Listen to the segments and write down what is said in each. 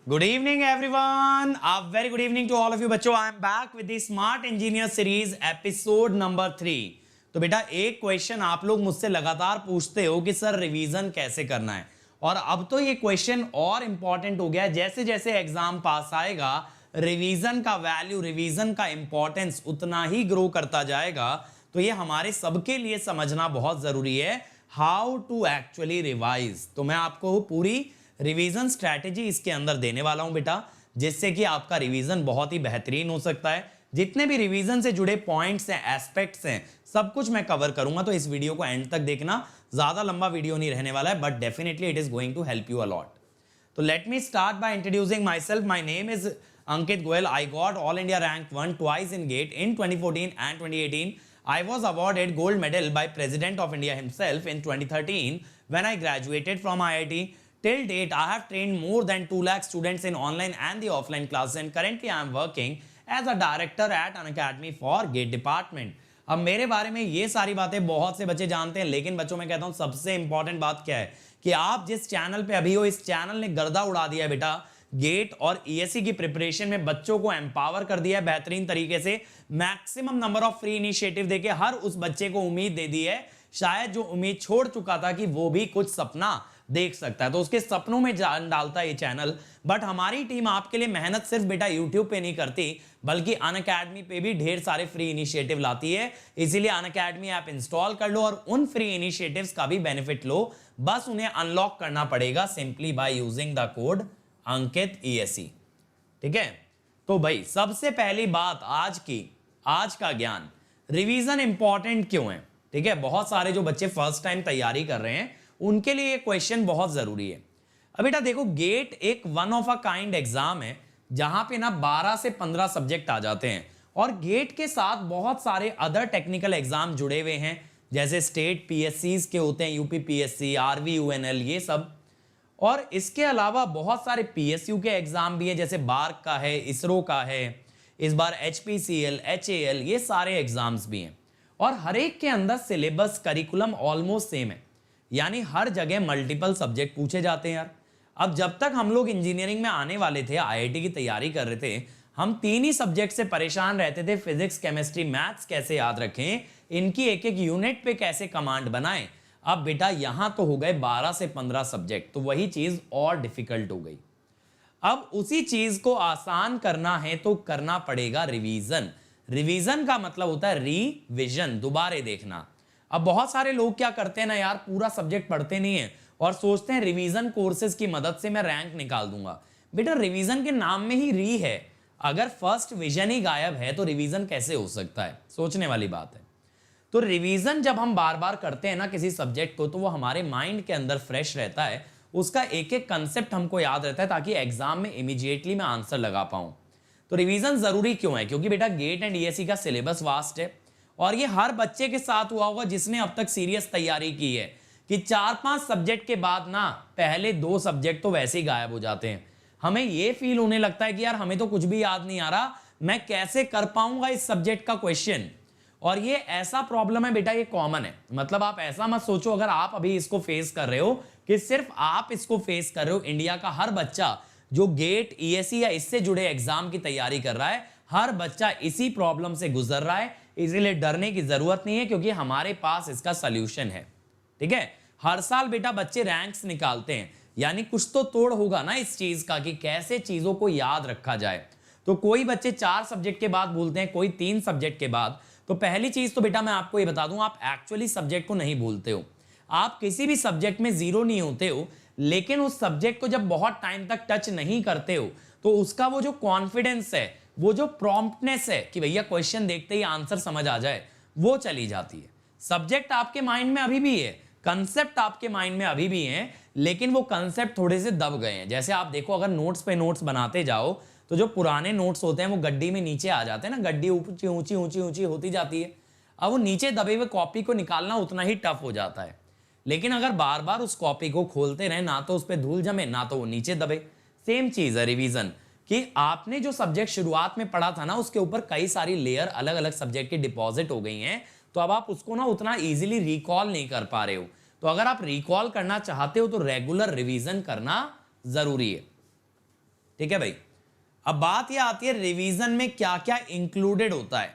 Good evening, everyone. A very good evening to all of you, बच्चों. I am back with the Smart Engineer Series episode number 3. तो बेटा एक question आप लोग मुझसे लगातार पूछते हो कि सर रिवीजन कैसे करना है, और अब तो ये क्वेश्चन और इंपॉर्टेंट हो गया है. जैसे जैसे एग्जाम पास आएगा रिवीजन का वैल्यू, रिवीजन का इंपॉर्टेंस उतना ही ग्रो करता जाएगा. तो ये हमारे सबके लिए समझना बहुत जरूरी है, हाउ टू एक्चुअली रिवाइज. तो मैं आपको पूरी रिवीजन स्ट्रैटेजी इसके अंदर देने वाला हूं बेटा, जिससे कि आपका रिवीजन बहुत ही बेहतरीन हो सकता है. जितने भी रिवीजन से जुड़े पॉइंट्स हैं, एस्पेक्ट्स हैं, सब कुछ मैं कवर करूंगा. तो इस वीडियो को एंड तक देखना. ज्यादा लंबा वीडियो नहीं रहने वाला है, but definitely it is going to help you a lot. तो let me start by introducing myself. My name is Ankit Goyal. I got all India rank 1 twice in GATE in 2014 and 2018. I was awarded gold medal by President of India himself in 2013 when I graduated from IIT. Till date, I have trained more than 2 lakh students in online and the offline classes, and currently I am working as a director at an academy for GATE department. अब मेरे बारे में ये सारी बातें बहुत से बच्चे जानते हैं, लेकिन बच्चों मैं कहता हूँ सबसे इंपॉर्टेंट बात क्या है कि आप जिस चैनल पे अभी हो, इस चैनल ने गर्दा उड़ा दिया है बेटा. गेट और ईएससी की प्रिपरेशन में बच्चों को एम्पावर कर दिया है बेहतरीन तरीके से. Maximum number of free initiative देके हर उस बच्चे को उम्मीद दे दी है, शायद जो उम्मीद छोड़ चुका था कि वो भी कुछ सपना देख सकता है, तो उसके सपनों में जान डालता है ये चैनल. बट हमारी टीम आपके लिए मेहनत सिर्फ बेटा यूट्यूब पे नहीं करती, बल्कि अनअकैडमी पे भी ढेर सारे फ्री इनिशिएटिव लाती है. इसीलिए अनअकैडमी ऐप इंस्टॉल कर लो और उन फ्री इनिशिएटिव्स का भी बेनिफिट लो. बस उन्हें अनलॉक करना पड़ेगा simply by using the code Ankit ESE. ठीक है. तो भाई सबसे पहली बात आज का ज्ञान, रिवीजन इंपॉर्टेंट क्यों है. ठीक है, बहुत सारे जो बच्चे फर्स्ट टाइम तैयारी कर रहे हैं उनके लिए ये क्वेश्चन बहुत जरूरी है. अब बेटा देखो, गेट एक one of a kind exam है जहां पे ना 12 से 15 सब्जेक्ट आ जाते हैं, और गेट के साथ बहुत सारे अदर टेक्निकल एग्जाम जुड़े हुए हैं, जैसे स्टेट PSCs के होते हैं, UP PSC, RV UNL, ये सब. और इसके अलावा बहुत सारे PSU के एग्जाम भी हैं, जैसे बार्क का है, इसरो का है, इस बार HPCL, HAL, ये सारे एग्जाम्स भी हैं. और हर एक के अंदर सिलेबस, करिकुलम ऑलमोस्ट सेम है, यानी हर जगह मल्टीपल सब्जेक्ट पूछे जाते हैं यार. अब जब तक हम लोग इंजीनियरिंग में आने वाले थे, IIT की तैयारी कर रहे थे, हम 3 ही सब्जेक्ट से परेशान रहते थे, फिजिक्स, केमिस्ट्री, मैथ्स कैसे याद रखें, इनकी एक एक यूनिट पे कैसे कमांड बनाएं. अब बेटा यहां तो हो गए 12 से 15 सब्जेक्ट, तो वही चीज और डिफिकल्ट हो गई. अब उसी चीज को आसान करना है तो करना पड़ेगा रिवीजन. रिवीजन का मतलब होता है रिविजन, दोबारे देखना. अब बहुत सारे लोग क्या करते हैं ना यार, पूरा सब्जेक्ट पढ़ते नहीं है और सोचते हैं रिवीजन कोर्सेज की मदद से मैं रैंक निकाल दूंगा. बेटा रिवीजन के नाम में ही री है, अगर फर्स्ट विजन ही गायब है तो रिवीजन कैसे हो सकता है, सोचने वाली बात है. तो रिवीजन जब हम बार बार करते हैं ना किसी सब्जेक्ट को, तो वो हमारे माइंड के अंदर फ्रेश रहता है, उसका एक एक कंसेप्ट हमको याद रहता है, ताकि एग्जाम में इमीडिएटली मैं आंसर लगा पाऊं. तो रिवीजन जरूरी क्यों है, क्योंकि बेटा गेट एंड ESE का सिलेबस वास्ट है, और ये हर बच्चे के साथ हुआ होगा जिसने अब तक सीरियस तैयारी की है, कि 4-5 सब्जेक्ट के बाद ना पहले 2 सब्जेक्ट तो वैसे ही गायब हो जाते हैं. हमें ये फील होने लगता है कि यार हमें तो कुछ भी याद नहीं आ रहा, मैं कैसे कर पाऊंगा इस सब्जेक्ट का क्वेश्चन. और ये ऐसा प्रॉब्लम है बेटा, ये कॉमन है. मतलब आप ऐसा मत सोचो अगर आप अभी इसको फेस कर रहे हो कि सिर्फ आप इसको फेस कर रहे हो. इंडिया का हर बच्चा जो गेट, ESE या इससे जुड़े एग्जाम की तैयारी कर रहा है, हर बच्चा इसी प्रॉब्लम से गुजर रहा है. इसीलिए डरने की जरूरत नहीं है, क्योंकि हमारे पास इसका सॉल्यूशन है. ठीक है, हर साल बेटा बच्चे रैंक्स निकालते हैं, यानी कुछ तो तोड़ होगा ना इस चीज का कि कैसे चीजों को याद रखा जाए. तो कोई बच्चे 4 सब्जेक्ट के बाद भूलते हैं, कोई 3 सब्जेक्ट के बाद. तो पहली चीज तो बेटा मैं आपको ये बता दूं, आप एक्चुअली सब्जेक्ट को नहीं भूलते हो. आप किसी भी सब्जेक्ट में जीरो नहीं होते हो, लेकिन उस सब्जेक्ट को जब बहुत टाइम तक टच नहीं करते हो, तो उसका वो जो कॉन्फिडेंस है, वो जो प्रॉम्प्टनेस है कि भैया क्वेश्चन देखते ही आंसर समझ आ जाए, वो चली जाती है. सब्जेक्ट आपके माइंड में अभी भी है, कंसेप्ट आपके माइंड में अभी भी है, लेकिन वो कंसेप्ट थोड़े से दब गए हैं. जैसे आप देखो, अगर नोट्स पे नोट्स बनाते जाओ तो जो पुराने नोट्स होते हैं वो गड्डी में नीचे आ जाते हैं ना, गड्डी ऊंची ऊंची ऊंची ऊंची होती जाती है. अब वो नीचे दबे हुए कॉपी को निकालना उतना ही टफ हो जाता है. लेकिन अगर बार बार उस कॉपी को खोलते रहे, ना तो उस पर धूल जमे, ना तो वो नीचे दबे. सेम चीज है रिवीजन, कि आपने जो सब्जेक्ट शुरुआत में पढ़ा था ना, उसके ऊपर कई सारी लेयर अलग अलग सब्जेक्ट की डिपॉजिट हो गई हैं, तो अब आप उसको ना उतना इजीली रिकॉल नहीं कर पा रहे हो. तो अगर आप रिकॉल करना चाहते हो तो रेगुलर रिवीजन करना जरूरी है. ठीक है भाई। अब बात यह आती है रिवीजन में क्या क्या इंक्लूडेड होता है।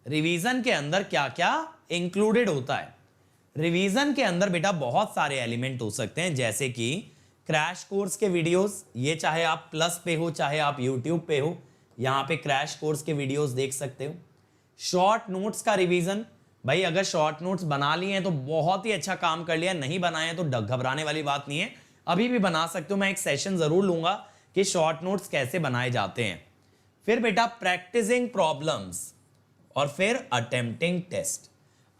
रिवीजन के अंदर क्या क्या इंक्लूडेड होता है। रिवीजन के अंदर बेटा बहुत सारे एलिमेंट हो सकते हैं, जैसे कि क्रैश कोर्स के वीडियोस, ये चाहे आप प्लस पे हो चाहे आप यूट्यूब पे हो, यहाँ पे क्रैश कोर्स के वीडियोस देख सकते हो। शॉर्ट नोट्स का रिवीजन, भाई अगर शॉर्ट नोट्स बना लिए हैं तो बहुत ही अच्छा काम कर लिया, नहीं बनाए हैं तो घबराने वाली बात नहीं है, अभी भी बना सकते हो। मैं एक सेशन जरूर लूंगा कि शॉर्ट नोट्स कैसे बनाए जाते हैं। फिर बेटा प्रैक्टिसिंग प्रॉब्लम्स और फिर अटेम्प्टिंग टेस्ट।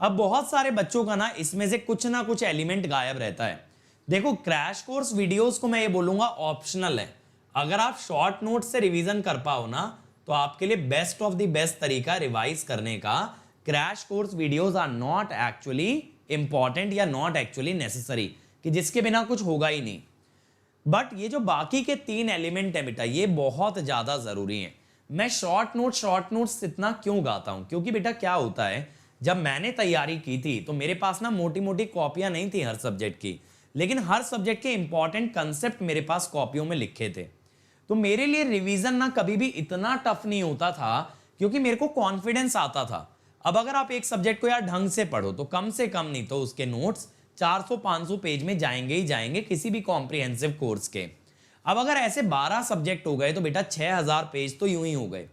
अब बहुत सारे बच्चों का ना इसमें से कुछ ना कुछ एलिमेंट गायब रहता है। देखो क्रैश कोर्स वीडियोस को मैं ये बोलूंगा ऑप्शनल है। अगर आप शॉर्ट नोट से रिवीजन कर पाओ ना तो आपके लिए बेस्ट ऑफ द बेस्ट तरीका रिवाइज करने का crash course videos are not actually important या नॉट एक्चुअली नेसेसरी, कि जिसके बिना कुछ होगा ही नहीं। बट ये जो बाकी के 3 एलिमेंट है बेटा ये बहुत ज्यादा जरूरी है। मैं शॉर्ट नोट्स इतना क्यों गाता हूं, क्योंकि बेटा क्या होता है, जब मैंने तैयारी की थी तो मेरे पास ना मोटी मोटी कॉपियां नहीं थी हर सब्जेक्ट की, लेकिन हर सब्जेक्ट के इंपॉर्टेंट कंसेप्ट मेरे पास कॉपियों में लिखे थे। तो मेरे लिए रिवीजन ना कभी भी इतना टफ नहीं होता था, क्योंकि मेरे को कॉन्फिडेंस आता था। अब अगर आप एक सब्जेक्ट को यार ढंग से पढ़ो तो कम से कम नहीं तो उसके नोट्स 400-500 पेज में जाएंगे ही जाएंगे किसी भी कॉम्प्रिहेंसिव कोर्स के। अब अगर ऐसे 12 सब्जेक्ट हो गए तो बेटा 6000 पेज तो यूं ही हो गए।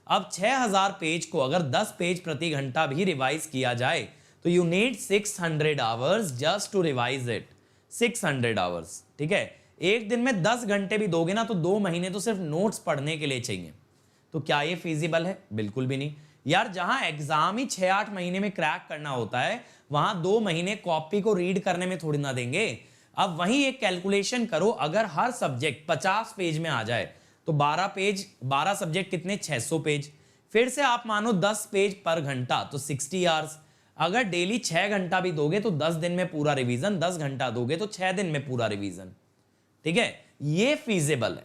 अब 6000 पेज को अगर 10 पेज प्रति घंटा भी रिवाइज किया जाए तो you need 600 hours just to revise it. 600 hours, ठीक है। एक दिन में 10 घंटे भी दोगे ना तो 2 महीने तो सिर्फ नोट्स पढ़ने के लिए चाहिए। तो क्या ये फिजिबल है? बिल्कुल भी नहीं यार। जहां एग्जाम ही 6-8 महीने में क्रैक करना होता है, वहां 2 महीने कॉपी को रीड करने में थोड़ी ना देंगे। अब वहीं एक कैलकुलेशन करो, अगर हर सब्जेक्ट 50 पेज में आ जाए तो 12 सब्जेक्ट कितने? 600 पेज। फिर से आप मानो 10 पेज पर घंटा तो 60 आवर्स। अगर डेली 6 घंटा भी दोगे तो 10 दिन में पूरा रिवीजन, 10 घंटा दोगे तो 6 दिन में पूरा रिवीजन, ठीक है। ये फीजिबल है।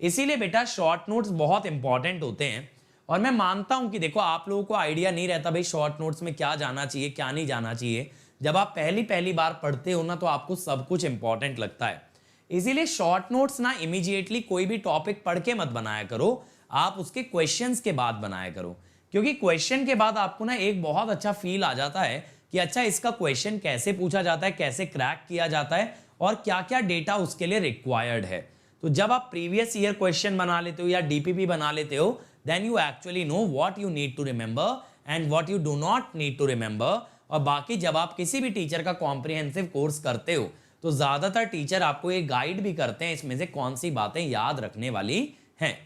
इसीलिए बेटा शॉर्ट नोट्स बहुत इंपॉर्टेंट होते हैं। और मैं मानता हूं कि देखो आप लोगों को आइडिया नहीं रहता भाई शॉर्ट नोट्स में क्या जाना चाहिए क्या नहीं जाना चाहिए। जब आप पहली बार पढ़ते हो ना तो आपको सब कुछ इंपॉर्टेंट लगता है। इसीलिए शॉर्ट नोट्स ना इमीडिएटली कोई भी टॉपिक पढ़ के मत बनाया करो, आप उसके क्वेश्चंस के बाद बनाया करो। क्योंकि क्वेश्चन के बाद आपको ना एक बहुत अच्छा फील आ जाता है कि अच्छा इसका क्वेश्चन कैसे पूछा जाता है, कैसे क्रैक किया जाता है और क्या क्या डेटा उसके लिए रिक्वायर्ड है। तो जब आप प्रीवियस ईयर क्वेश्चन बना लेते हो या डीपीपी बना लेते हो, then you actually know what you need to remember and what you do not need to remember. और बाकी जब आप किसी भी टीचर का कॉम्प्रिहेंसिव कोर्स करते हो तो ज्यादातर टीचर आपको एक गाइड भी करते हैं इसमें से कौन सी बातें याद रखने वाली हैं।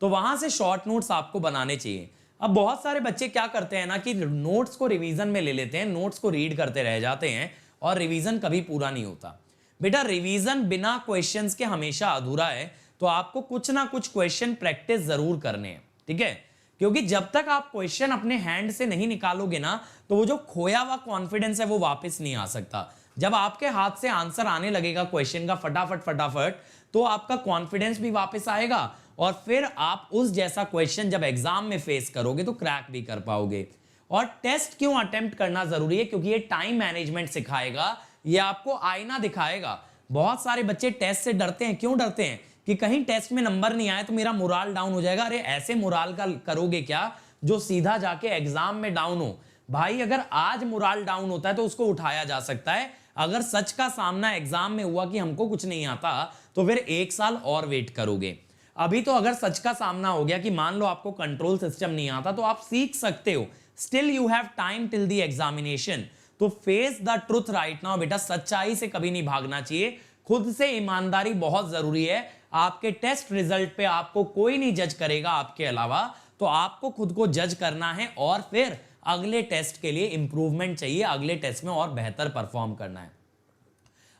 तो वहां से शॉर्ट नोट्स आपको बनाने चाहिए। अब बहुत सारे बच्चे क्या करते हैं ना कि नोट्स को रिवीजन में ले लेते हैं, नोट्स को रीड करते रह जाते हैं और रिवीजन कभी पूरा नहीं होता। बेटा रिवीजन बिना क्वेश्चंस के हमेशा अधूरा है, तो आपको कुछ ना कुछ क्वेश्चन प्रैक्टिस जरूर करने हैं, ठीक है। क्योंकि जब तक आप क्वेश्चन अपने हैंड से नहीं निकालोगे ना तो वो जो खोया हुआ कॉन्फिडेंस है वो वापस नहीं आ सकता। जब आपके हाथ से आंसर आने लगेगा क्वेश्चन का फटाफट तो आपका कॉन्फिडेंस भी वापस आएगा और फिर आप उस जैसा क्वेश्चन जब एग्जाम में फेस करोगे तो क्रैक भी कर पाओगे। और टेस्ट क्यों अटेम्प्ट करना जरूरी है? क्योंकि ये टाइम मैनेजमेंट सिखाएगा, ये आपको आईना दिखाएगा। बहुत सारे बच्चे टेस्ट से डरते हैं। क्यों डरते हैं? कि कहीं टेस्ट में नंबर नहीं आए तो मेरा मोराल डाउन हो जाएगा। अरे ऐसे मोराल का करोगे क्या जो सीधा जाके एग्जाम में डाउन हो। भाई अगर आज मोराल डाउन होता है तो उसको उठाया जा सकता है। अगर सच का सामना एग्जाम में हुआ कि हमको कुछ नहीं आता तो फिर 1 साल और वेट करोगे। अभी तो अगर सच का सामना हो गया कि मान लो आपको कंट्रोल सिस्टम नहीं आता तो आप सीख सकते हो। Still you have time till the examination. तो face the truth right now. बेटा सच्चाई से कभी नहीं भागना चाहिए, खुद से ईमानदारी बहुत जरूरी है। आपके टेस्ट रिजल्ट पे आपको कोई नहीं जज करेगा आपके अलावा, तो आपको खुद को जज करना है और फिर अगले टेस्ट के लिए इंप्रूवमेंट चाहिए, अगले टेस्ट में और बेहतर परफॉर्म करना है।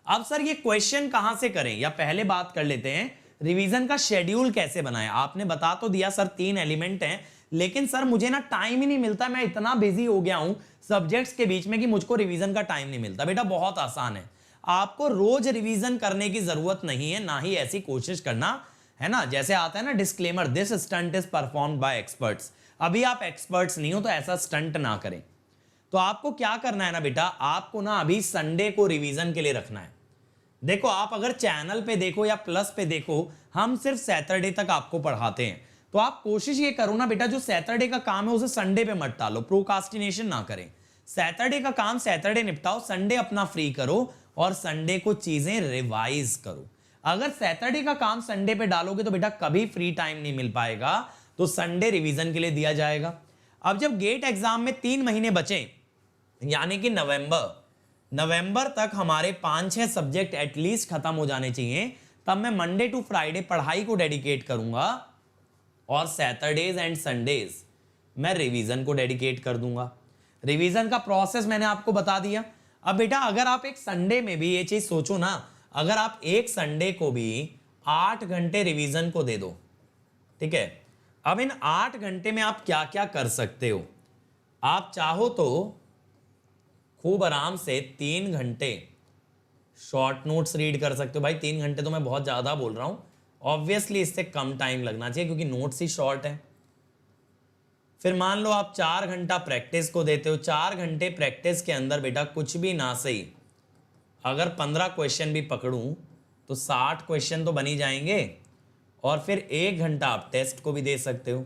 अब सर ये क्वेश्चन कहां से करें, या पहले बात कर लेते हैं रिवीजन का शेड्यूल कैसे बनाएं। आपने बता तो दिया सर 3 एलिमेंट हैं, लेकिन सर मुझे ना टाइम ही नहीं मिलता, मैं इतना बिजी हो गया हूं सब्जेक्ट्स के बीच में कि मुझको रिवीजन का टाइम नहीं मिलता। बेटा बहुत आसान है, आपको रोज रिवीजन करने की जरूरत नहीं है, ना ही ऐसी कोशिश करना है ना। जैसे आता है ना disclaimer, this stunt is performed by experts. अभी आप एक्सपर्ट्स नहीं हो तो ऐसा स्टंट ना करें। तो आपको क्या करना है ना बेटा, आपको ना अभी संडे को रिवीजन के लिए रखना है। देखो आप अगर चैनल पे देखो या प्लस पे देखो, हम सिर्फ सैटरडे तक आपको पढ़ाते हैं, तो आप कोशिश ये करो ना बेटा, जो सैटरडे का काम है उसे संडे पे मत डालो, प्रोकास्टिनेशन ना करें। सैटरडे का काम सैटरडे निपटाओ, संडे अपना फ्री करो और संडे को चीजें रिवाइज करो। अगर सैटरडे का काम संडे पे डालोगे तो बेटा कभी फ्री टाइम नहीं मिल पाएगा, तो संडे रिवीजन के लिए दिया जाएगा। अब जब गेट एग्जाम में 3 महीने बचे, यानी कि नवंबर तक हमारे 5-6 सब्जेक्ट एटलीस्ट खत्म हो जाने चाहिए, तब मैं मंडे टू फ्राइडे पढ़ाई को डेडिकेट करूंगा और सैटरडेज एंड संडेज मैं रिवीजन को डेडिकेट कर दूंगा। रिवीजन का प्रोसेस मैंने आपको बता दिया। अब बेटा अगर आप एक संडे में भी ये चीज सोचो ना, अगर आप एक संडे को भी 8 घंटे रिवीजन को दे दो, ठीक है, अब इन 8 घंटे में आप क्या क्या कर सकते हो। आप चाहो तो खूब आराम से 3 घंटे शॉर्ट नोट्स रीड कर सकते हो। भाई 3 घंटे तो मैं बहुत ज़्यादा बोल रहा हूँ, ऑब्वियसली इससे कम टाइम लगना चाहिए क्योंकि नोट्स ही शॉर्ट है। फिर मान लो आप 4 घंटा प्रैक्टिस को देते हो, 4 घंटे प्रैक्टिस के अंदर बेटा कुछ भी ना सही, अगर 15 क्वेश्चन भी पकड़ूं तो 60 क्वेश्चन तो बन ही जाएंगे, और फिर 1 घंटा आप टेस्ट को भी दे सकते हो।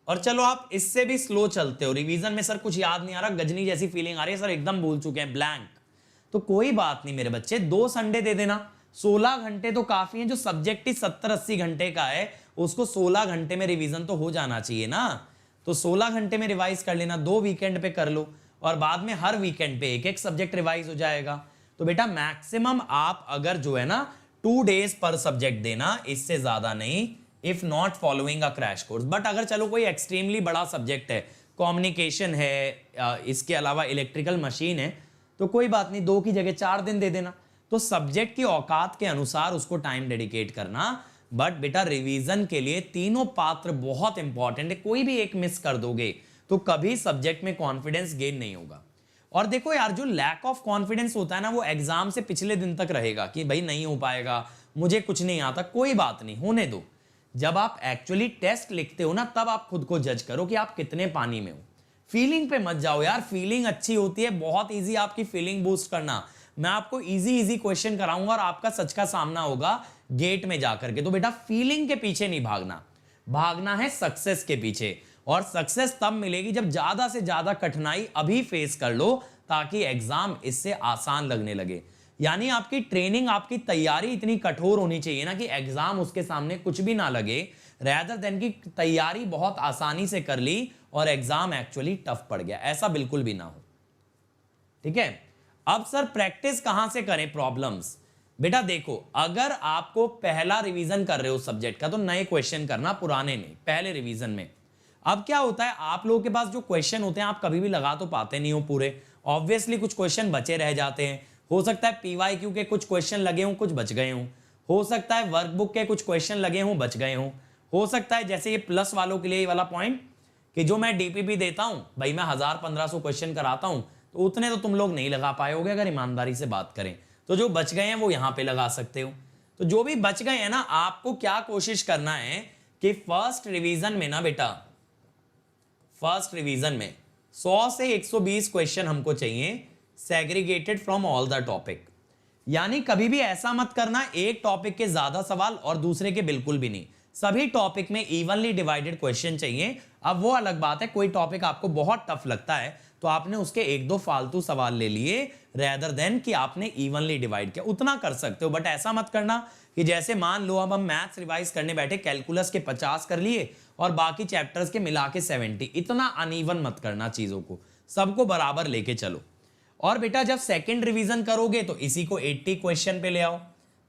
और चलो आप इससे भी स्लो चलते हो, रिवीजन में सर कुछ याद नहीं आ रहा, गजनी जैसी फीलिंग आ रही है सर, एकदम भूल चुके हैं, ब्लैंक, तो कोई बात नहीं मेरे बच्चे, 2 संडे दे देना, 16 घंटे तो काफी है। जो सब्जेक्ट ही 70-80 घंटे का है उसको 16 घंटे में रिवीजन तो हो जाना चाहिए ना, तो 16 घंटे में रिवाइज कर लेना, 2 वीकेंड पे कर लो और बाद में हर वीकेंड पे एक एक सब्जेक्ट रिवाइज हो जाएगा। तो बेटा मैक्सिमम आप अगर जो है ना 2 डेज पर सब्जेक्ट देना, इससे ज्यादा नहीं, if not following a crash course. But अगर चलो कोई एक्सट्रीमली बड़ा सब्जेक्ट है, कम्युनिकेशन है, इसके अलावा इलेक्ट्रिकल मशीन है, तो कोई बात नहीं, 2 की जगह 4 दिन दे देना। तो सब्जेक्ट की औकात के अनुसार उसको टाइम डेडिकेट करना। बट बेटा रिवीजन के लिए तीनों पात्र बहुत इंपॉर्टेंट है, कोई भी एक मिस कर दोगे तो कभी सब्जेक्ट में कॉन्फिडेंस गेन नहीं होगा। और देखो यार, जो लैक ऑफ कॉन्फिडेंस होता है ना, वो एग्जाम से पिछले दिन तक रहेगा कि भाई नहीं हो पाएगा, मुझे कुछ नहीं आता। कोई बात नहीं, होने दो। जब आप एक्चुअली टेस्ट लिखते हो ना, तब आप खुद को जज करो कि आप कितने पानी में हो। फीलिंग पे मत जाओ यार, फीलिंग अच्छी होती है, बहुत इजी आपकी फीलिंग बूस्ट करना। मैं आपको इजी क्वेश्चन कराऊंगा और आपका सच का सामना होगा गेट में जाकर के। तो बेटा फीलिंग के पीछे नहीं भागना, भागना है सक्सेस के पीछे। और सक्सेस तब मिलेगी जब ज्यादा से ज्यादा कठिनाई अभी फेस कर लो, ताकि एग्जाम इससे आसान लगने लगे। यानी आपकी ट्रेनिंग, आपकी तैयारी इतनी कठोर होनी चाहिए ना कि एग्जाम उसके सामने कुछ भी ना लगे, रैदर देन की तैयारी बहुत आसानी से कर ली और एग्जाम एक्चुअली टफ पड़ गया, ऐसा बिल्कुल भी ना हो। ठीक है, अब सर प्रैक्टिस कहां से करें प्रॉब्लम्स। बेटा देखो, अगर आपको पहला रिवीजन कर रहे हो सब्जेक्ट का, तो नए क्वेश्चन करना, पुराने नहीं, पहले रिवीजन में। अब क्या होता है, आप लोगों के पास जो क्वेश्चन होते हैं आप कभी भी लगा तो पाते नहीं हो पूरे, ऑब्वियसली कुछ क्वेश्चन बचे रह जाते हैं। हो सकता है पीवाईक्यू के कुछ क्वेश्चन लगे हों, कुछ बच गए हों, हो सकता है वर्कबुक के कुछ क्वेश्चन लगे हों, बच गए हों, हो सकता है जैसे ये प्लस वालों के लिए ये वाला पॉइंट कि जो मैं डीपीपी देता हूं, भाई मैं 1000-1500 क्वेश्चन कराता हूं, तो उतने तो तुम लोग नहीं लगा पाए होगे अगर ईमानदारी से बात करें। तो जो बच गए हैं वो यहां पे लगा सकते हो। तो जो भी बच गए हैं ना, आपको क्या कोशिश करना है कि फर्स्ट रिवीजन में ना बेटा, फर्स्ट रिवीजन में 100 से 120 क्वेश्चन हमको चाहिए, segregated from all the topic. यानी कभी भी ऐसा मत करना एक टॉपिक के ज्यादा सवाल और दूसरे के बिल्कुल भी नहीं, सभी टॉपिक में इवनली डिवाइडेड क्वेश्चन चाहिए। अब वो अलग बात है, कोई टॉपिक आपको बहुत टफ लगता है तो आपने उसके 1-2 फालतू सवाल ले लिए, रेदर देन कि आपने इवनली डिवाइड किया, उतना कर सकते हो। बट ऐसा मत करना कि जैसे मान लो अब हम मैथ्स रिवाइज करने बैठे, कैलकुलस के 50 कर लिए और बाकी चैप्टर्स के मिला के 70, इतना अनइवन मत करना चीजों को, सबको बराबर लेके चलो। और बेटा जब सेकंड रिवीजन करोगे तो इसी को 80 क्वेश्चन पे ले आओ,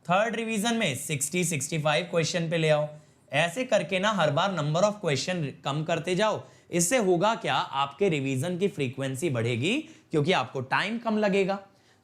थर्ड रिवीजन में 60-65 क्वेश्चन पे ले आओ। ऐसे करके ना हर बार नंबर ऑफ क्वेश्चन कम करते जाओ। इससे होगा क्या, आपके रिवीजन की फ्रीक्वेंसी बढ़ेगी क्योंकि आपको टाइम कम लगेगा।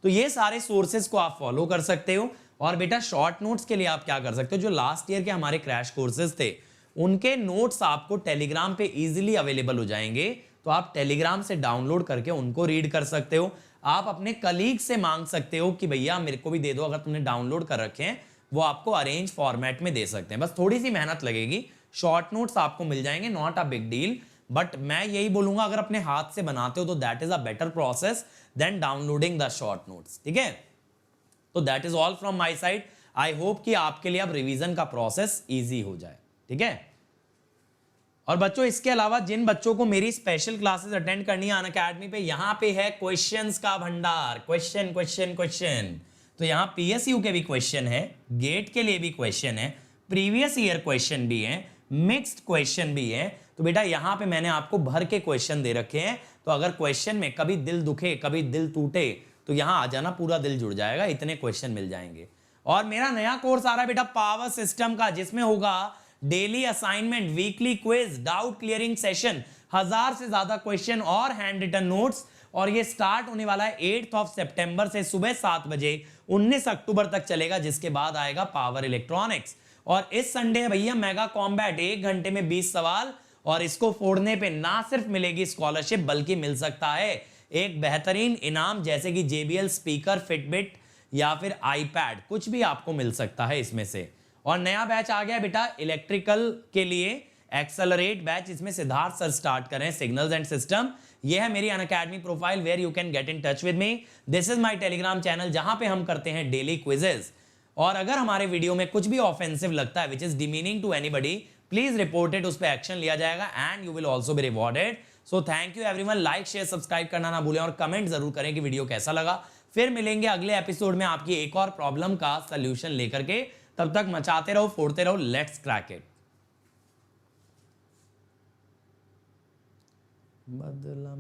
तो ये सारे सोर्सेस को आप फॉलो कर सकते हो। और बेटा शॉर्ट नोट्स के लिए आप क्या कर सकते हो, जो लास्ट ईयर के हमारे क्रैश कोर्सेज थे उनके नोट्स आपको टेलीग्राम पे इजीली अवेलेबल हो जाएंगे, तो आप टेलीग्राम से डाउनलोड करके उनको रीड कर सकते हो। आप अपने कलीग से मांग सकते हो कि भैया मेरे को भी दे दो, अगर तुमने डाउनलोड कर रखे हैं वो आपको अरेंज फॉर्मेट में दे सकते हैं। बस थोड़ी सी मेहनत लगेगी, शॉर्ट नोट्स आपको मिल जाएंगे, not a big deal. But मैं यही बोलूंगा, अगर अपने हाथ से बनाते हो तो that is a better process than downloading the short notes. ठीक है, तो that is all from my side. I hope कि आपके लिए अब रिवीजन का प्रोसेस ईजी हो जाए, ठीक है। और बच्चों इसके अलावा जिन बच्चों को मेरी स्पेशल क्लासेस अटेंड करनी है अनअकैडमी पे, यहां पे है क्वेश्चंस का भंडार, क्वेश्चन क्वेश्चन क्वेश्चन। तो यहां पीएसयू के भी क्वेश्चन है, गेट के लिए भी क्वेश्चन है, प्रीवियस ईयर क्वेश्चन भी है, मिक्स्ड क्वेश्चन भी है। तो बेटा यहां पे मैंने आपको भर के क्वेश्चन दे रखे हैं, तो अगर क्वेश्चन में कभी दिल दुखे कभी दिल टूटे तो यहां आ जाना, पूरा दिल जुड़ जाएगा, इतने क्वेश्चन मिल जाएंगे। और मेरा नया कोर्स आ रहा है बेटा पावर सिस्टम का, जिसमें होगा daily assignment, weekly quiz, doubt clearing session, 1000 से ज्यादा क्वेश्चन और हैंड रिटन नोट्स। और ये स्टार्ट होने वाला है 8 सितंबर से सुबह 7 बजे, 19 अक्टूबर तक चलेगा, जिसके बाद आएगा पावर इलेक्ट्रॉनिक्स। और इस संडे है भैया मेगा कॉम्बैट, 1 घंटे में 20 सवाल, और इसको फोड़ने पे ना सिर्फ मिलेगी स्कॉलरशिप बल्कि मिल सकता है एक बेहतरीन इनाम, जैसे कि JBL स्पीकर, फिटबिट या फिर आईपैड, कुछ भी आपको मिल सकता है इसमें से। और नया बैच आ गया बेटा इलेक्ट्रिकल के लिए, एक्सेलरेट बैच, इसमें सिद्धार्थ सर स्टार्ट कर रहे हैं सिग्नल्स एंड सिस्टम। ये है मेरी Unacademy profile where you can get in touch with me. This is my Telegram channel, जहां पे हम करते हैं डेली क्विजेस। और अगर हमारे वीडियो में कुछ भी ऑफेंसिव लगता है which is demeaning to anybody, please report it, उस पर एक्शन लिया जाएगा and you will also be rewarded. So thank you everyone, like share subscribe करना ना भूलें और कमेंट जरूर करें कि वीडियो कैसा लगा। फिर मिलेंगे अगले एपिसोड में आपकी एक और प्रॉब्लम का सोल्यूशन लेकर के। तब तक मचाते रहो, फोड़ते रहो, लेट्स क्रैक इट। बदला